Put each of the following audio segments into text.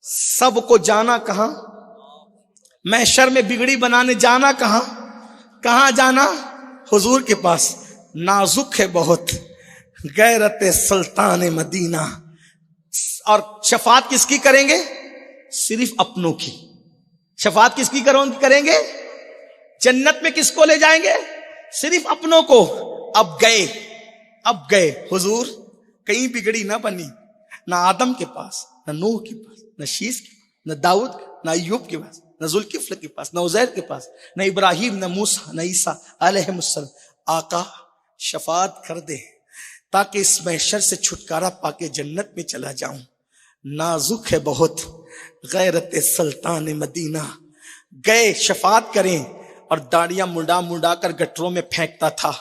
سب کو جانا کہاں؟ محشر میں بگڑی بنانے جانا کہاں؟ کہاں جانا؟ حضور کے پاس. نازک ہے بہت غیرت سلطان مدینہ. اور شفاعت کس کی کریں گے؟ صرف اپنوں کی. شفاعت کس کی کریں گے؟ جنت میں کس کو لے جائیں گے؟ صرف اپنوں کو. اب گئے حضور. کہیں بگڑی نہ بنی، نہ آدم کے پاس، نہ نوح کے پاس، نہ شیس کے پاس، نہ داؤد، نہ ایوب کے پاس، نہ ذوالکفل کے پاس، نہ عزیر کے پاس، نہ ابراہیم، نہ موسیٰ، نہ عیسیٰ علیہ السلام. آقا شفاعت کر دے تاکہ اس محشر سے چھٹکارا پا کے جنت میں چلا جاؤں. نازک ہے بہت غیرت سلطان مدینہ. گئے شفاعت کریں اور داڑیاں منڈا کر گٹروں میں پھینکتا تھا.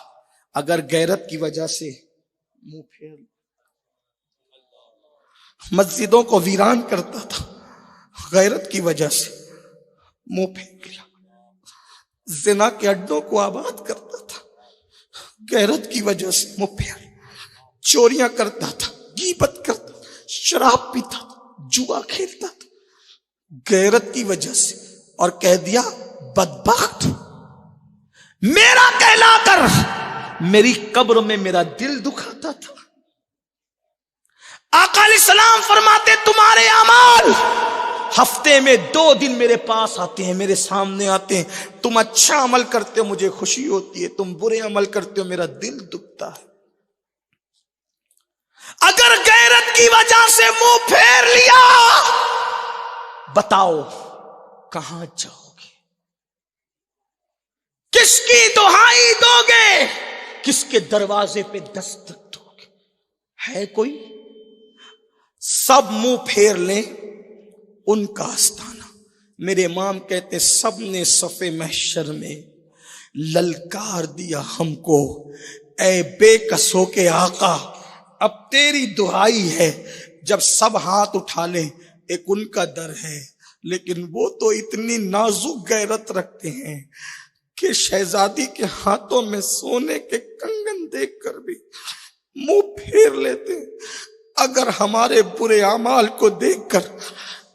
اگر غیرت کی وجہ سے منہ پھیر مسجدوں کو ویران کرتا تھا، غیرت کی وجہ سے منہ پھینک لیا. زنا کے اڈوں کو آباد کرتا تھا، غیرت کی وجہ سے منہ پھیر. چوریاں کرتا تھا، غیبت کرتا تھا، شراب پیتا تھا، جوا کھیلتا تھا، غیرت کی وجہ سے. اور کہہ دیا بدبخت، میرا کہلا کر میری قبر میں میرا دل دکھاتا تھا. آقا علیہ السلام فرماتے تمہارے اعمال ہفتے میں 2 دن میرے پاس آتے ہیں، میرے سامنے آتے ہیں. تم اچھا عمل کرتے ہو مجھے خوشی ہوتی ہے، تم برے عمل کرتے ہو میرا دل دکھتا ہے. اگر غیرت کی وجہ سے منہ پھیر لیا، بتاؤ کہاں جاؤ گے؟ کس کی دہائی دو گے؟ کس کے دروازے پہ دستک دو گے؟ ہے کوئی؟ سب منہ پھیر لیں ان کا آستانہ. میرے امام کہتے سب نے صف محشر میں للکار دیا ہم کو، اے بے کسوں کے آقا اب تیری دہائی ہے. جب سب ہاتھ اٹھا لیں ایک ان کا در ہے، لیکن وہ تو اتنی نازک غیرت رکھتے ہیں کہ شہزادی کے ہاتھوں میں سونے کے کنگن دیکھ کر بھی منہ پھیر لیتے. اگر ہمارے برے اعمال کو دیکھ کر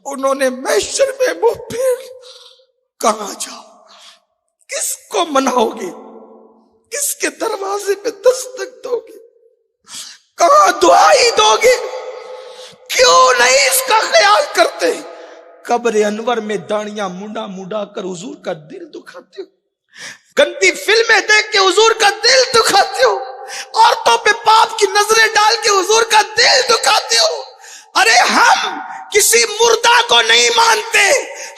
انہوں نے محشر میں منہ پھیر، کہاں جاؤ؟ کس کو مناؤ گے؟ کس کے دروازے پہ دستک دو گے؟ کہاں دعائی دو گے؟ کیوں نہیں اس کا خیال کرتے؟ قبر انور میں داڑیاں منڈا کر حضور کا دل دکھاتے ہو، گندی فلمیں دیکھ کے حضور کا دل دکھاتے ہو، عورتوں پہ پاپ کی نظریں ڈال کے حضور کا دل دکھاتے ہو. ارے ہم کسی مردہ کو نہیں مانتے،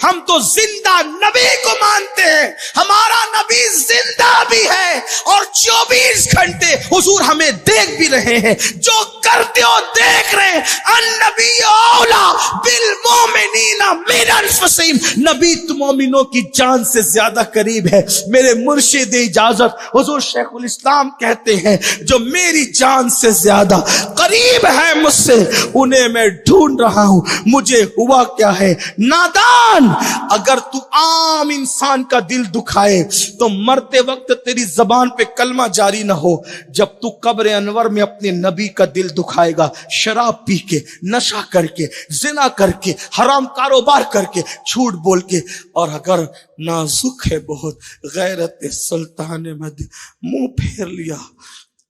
ہم تو زندہ نبی کو مانتے ہیں. ہمارا نبی زندہ بھی ہے اور 24 گھنٹے حضور ہمیں دیکھ بھی رہے ہیں. جو کرتے ہو دیکھ رہے ہیں. النبی اولا بالمومنین من انفسہم، نبی تو مومنوں کی جان سے زیادہ قریب ہے. میرے مرشد اجازت حضور شیخ الاسلام کہتے ہیں جو میری جان سے زیادہ قریب ہے مجھ سے، انہیں میں ڈھونڈ رہا ہوں. مجھے ہوا کیا ہے نادان، اگر تو عام انسان کا دل دکھائے تو مرتے وقت تیری زبان پہ کلمہ جاری نہ ہو. جب تو قبر انور میں اپنے نبی کا دل دکھائے گا، شراب پی کے، نشہ کر کے، زنا کر کے، حرام کاروبار کر کے، جھوٹ بول کے. اور اگر نازک ہے بہت غیرت سلطان مدینہ، منہ پھیر لیا،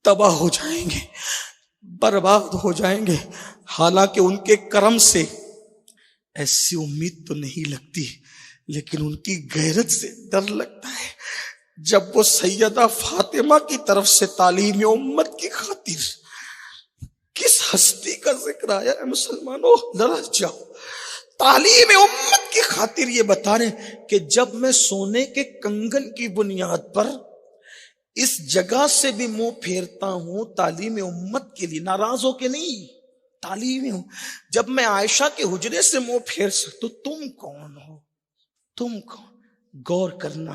تباہ ہو جائیں گے، برباد ہو جائیں گے. حالانکہ ان کے کرم سے ایسی امید تو نہیں لگتی، لیکن ان کی غیرت سے ڈر لگتا ہے. جب وہ سیدہ فاطمہ کی طرف سے تعلیم امت کی خاطر کس ہستی کا ذکر آیا ہے مسلمانوں، لرز جاؤ. تعلیم امت کی خاطر یہ بتا رہے کہ جب میں سونے کے کنگن کی بنیاد پر اس جگہ سے بھی منہ پھیرتا ہوں تعلیم امت کے لیے، ناراض ہو کے نہیں، تعلیم ہوں. جب میں عائشہ کے حجرے سے منہ پھیر سکتا، تو تم کون ہو؟ تم کون؟ غور کرنا،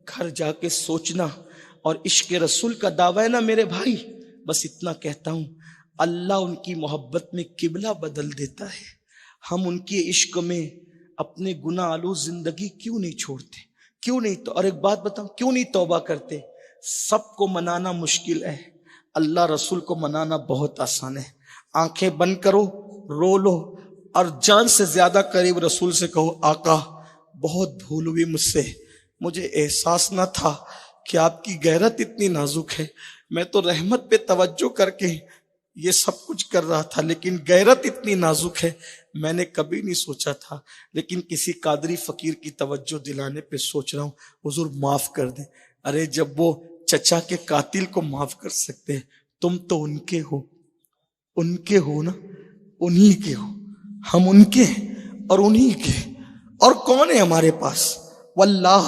گھر جا کے سوچنا. اور عشق رسول کا دعویٰ ہے نا میرے بھائی. بس اتنا کہتا ہوں، اللہ ان کی محبت میں قبلہ بدل دیتا ہے. ہم ان کے عشق میں اپنے گناہ آلود زندگی کیوں نہیں چھوڑتے؟ کیوں نہیں؟ تو اور ایک بات بتاؤں، کیوں نہیں توبہ کرتے؟ سب کو منانا مشکل ہے، اللہ رسول کو منانا بہت آسان ہے. آنکھیں بند کرو، رو لو، اور جان سے زیادہ قریب رسول سے کہو آقا بہت بھول ہوئی مجھ سے، مجھے احساس نہ تھا کہ آپ کی غیرت اتنی نازک ہے، میں تو رحمت پہ توجہ کر کے یہ سب کچھ کر رہا تھا، لیکن غیرت اتنی نازک ہے میں نے کبھی نہیں سوچا تھا، لیکن کسی قادری فقیر کی توجہ دلانے پہ سوچ رہا ہوں، حضور معاف کر دیں۔ ارے جب وہ چچا کے قاتل کو معاف کر سکتے ہیں، تم تو ان کے ہو نا، انہی کے ہو، ہم ان کے ہیں اور انہی کے، اور کون ہے ہمارے پاس؟ واللہ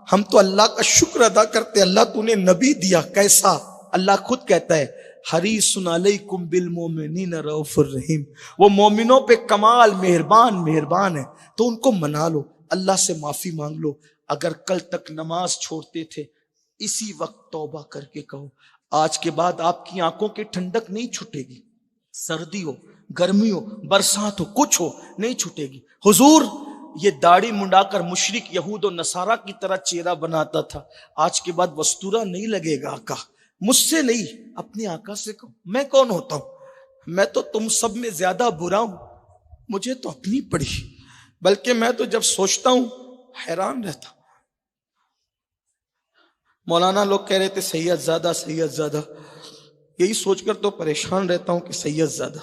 ہم تو اللہ کا شکر ادا کرتے، اللہ تو نے نبی دیا، کیسا؟ اللہ خود کہتا ہے حریص علیکم بالمؤمنین رؤوف الرحیم، وہ مومنوں پہ کمال مہربان ہے، تو ان کو منا لو، اللہ سے معافی مانگ لو۔ اگر کل تک نماز چھوڑتے تھے اسی وقت توبہ کر کے کہو، آج کے بعد آپ کی آنکھوں کی ٹھنڈک نہیں چھٹے گی، سردی ہو گرمی ہو برسات ہو کچھ ہو نہیں چھٹے گی۔ حضور یہ داڑھی منڈا کر مشرک یہود و نصارہ کی طرح چہرہ بناتا تھا، آج کے بعد وستورہ نہیں لگے گا آقا، مجھ سے نہیں اپنے آقا سے کہو۔ میں کون ہوتا ہوں؟ میں تو تم سب میں زیادہ برا ہوں، مجھے تو اپنی پڑی، بلکہ میں تو جب سوچتا ہوں حیران رہتا ہوں۔ مولانا لوگ کہہ رہے تھے سید زادہ، یہی سوچ کر تو پریشان رہتا ہوں کہ سید زادہ۔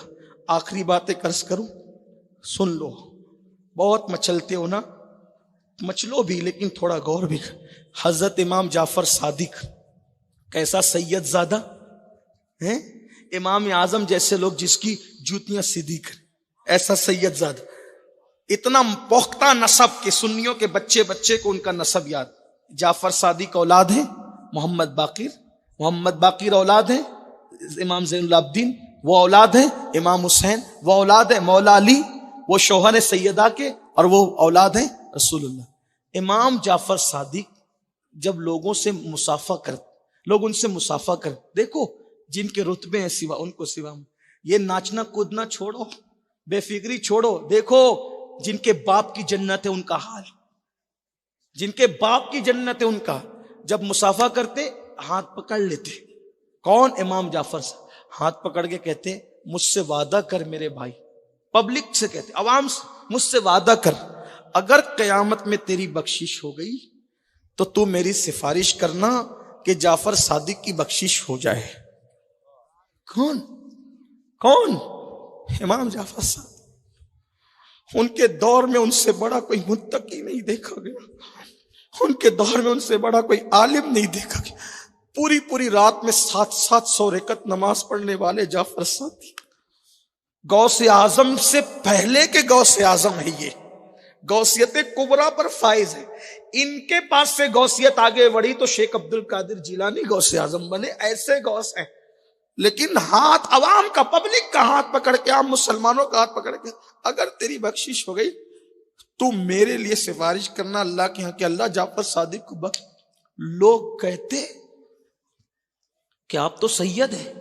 آخری باتیں عرض کروں، سن لو، بہت مچلتے ہو نا، مچلو بھی لیکن تھوڑا غور بھی۔ حضرت امام جعفر صادق کیسا سید زادہ ہیں؟ امام اعظم جیسے لوگ جس کی جوتیاں سیدھی کریں، ایسا سید زادہ، اتنا پختہ نسب کے سنیوں کے بچے کو ان کا نسب یاد۔ جعفر صادق اولاد ہیں محمد باقر اولاد ہیں امام زین العابدین، وہ اولاد ہیں امام حسین، وہ اولاد ہیں مولا علی، وہ شوہر سیدہ کے، اور وہ اولاد ہیں رسول اللہ۔ امام جعفر صادق جب لوگوں سے مصافحہ کرتے، لوگ ان سے مصافحہ کرتے، دیکھو جن کے رتبے ہیں سوا ان کو سوا، یہ ناچنا کودنا چھوڑو، بے فکری چھوڑو، دیکھو جن کے باپ کی جنت ہے ان کا حال، جن کے باپ کی جنت ہے ان کا، جب مصافحہ کرتے ہاتھ پکڑ لیتے۔ کون؟ امام جعفر سے ہاتھ پکڑ کے کہتے مجھ سے وعدہ کر میرے بھائی، پبلک سے کہتے، عوام سے، مجھ سے وعدہ کر اگر قیامت میں تیری بخشش ہو گئی تو تو میری سفارش کرنا کہ جعفر صادق کی بخشش ہو جائے۔ کون؟ امام جعفر صادق۔ ان کے دور میں ان سے بڑا کوئی متقی نہیں دیکھا گیا، ان کے دور میں ان سے بڑا کوئی عالم نہیں دیکھا گیا۔ پوری رات میں 700 رکعت نماز پڑھنے والے جعفر صادق، غوث اعظم سے پہلے کے غوث اعظم ہے، یہ غوثیت کبریٰ پر فائز ہے۔ ان کے پاس سے غوثیت آگے بڑھی تو شیخ عبد القادر جیلانی غوث اعظم بنے، ایسے غوث ہیں۔ لیکن ہاتھ عوام کا، پبلک کا ہاتھ پکڑ کے، عام مسلمانوں کا ہاتھ پکڑ کے اگر تیری بخشش ہو گئی تو میرے لیے سفارش کرنا اللہ کے ہاں کہ اللہ جعفر صادق کو بخش۔ لوگ کہتے کہ آپ تو سید ہیں،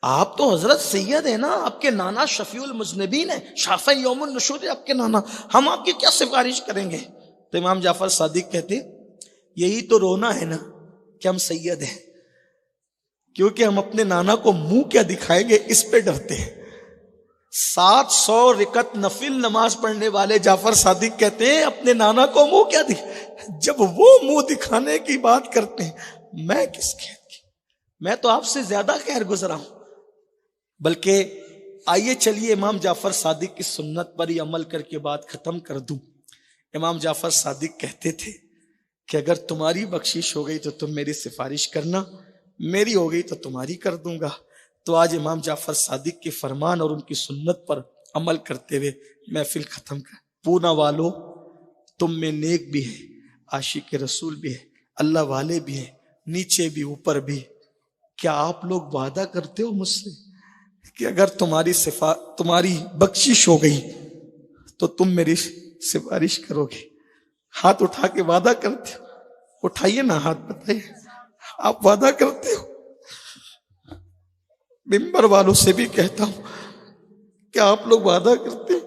آپ تو حضرت سید ہیں نا، آپ کے نانا شفیع المذنبین ہیں، شافع یوم النشور ہے آپ کے نانا، ہم آپ کی کیا سفارش کریں گے؟ تو امام جعفر صادق کہتے یہی تو رونا ہے نا کہ ہم سید ہیں، کیونکہ ہم اپنے نانا کو منہ کیا دکھائیں گے اس پہ ڈرتے ہیں۔ 700 رکعت نفل نماز پڑھنے والے جعفر صادق کہتے ہیں اپنے نانا کو منہ کیا جب وہ منہ دکھانے کی بات کرتے ہیں، میں کس خیر کی، میں تو آپ سے زیادہ خیر گزرا ہوں۔ بلکہ آئیے چلیے امام جعفر صادق کی سنت پر ہی عمل کر کے بات ختم کر دوں۔ امام جعفر صادق کہتے تھے کہ اگر تمہاری بخشش ہو گئی تو تم میری سفارش کرنا، میری ہو گئی تو تمہاری کر دوں گا۔ تو آج امام جعفر صادق کے فرمان اور ان کی سنت پر عمل کرتے ہوئے محفل ختم کر۔ پونا والو تم میں نیک بھی ہے، عاشق رسول بھی ہے، اللہ والے بھی ہیں، نیچے بھی اوپر بھی۔ کیا آپ لوگ وعدہ کرتے ہو مجھ سے کہ اگر تمہاری بخشش ہو گئی تو تم میری سفارش کرو گے؟ ہاتھ اٹھا کے وعدہ کرتے ہو؟ اٹھائیے نا ہاتھ، بتائیے آپ وعدہ کرتے ہو؟ ممبر والوں سے بھی کہتا ہوں کہ آپ لوگ وعدہ کرتے ہیں؟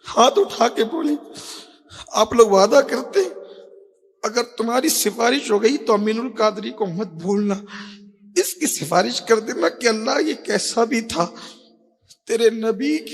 ہاتھ اٹھا کے بولیں آپ لوگ وعدہ کرتے ہیں اگر تمہاری سفارش ہو گئی تو امین القادری کو مت بھولنا، اس کی سفارش کر دینا کہ اللہ یہ کیسا بھی تھا تیرے نبی کی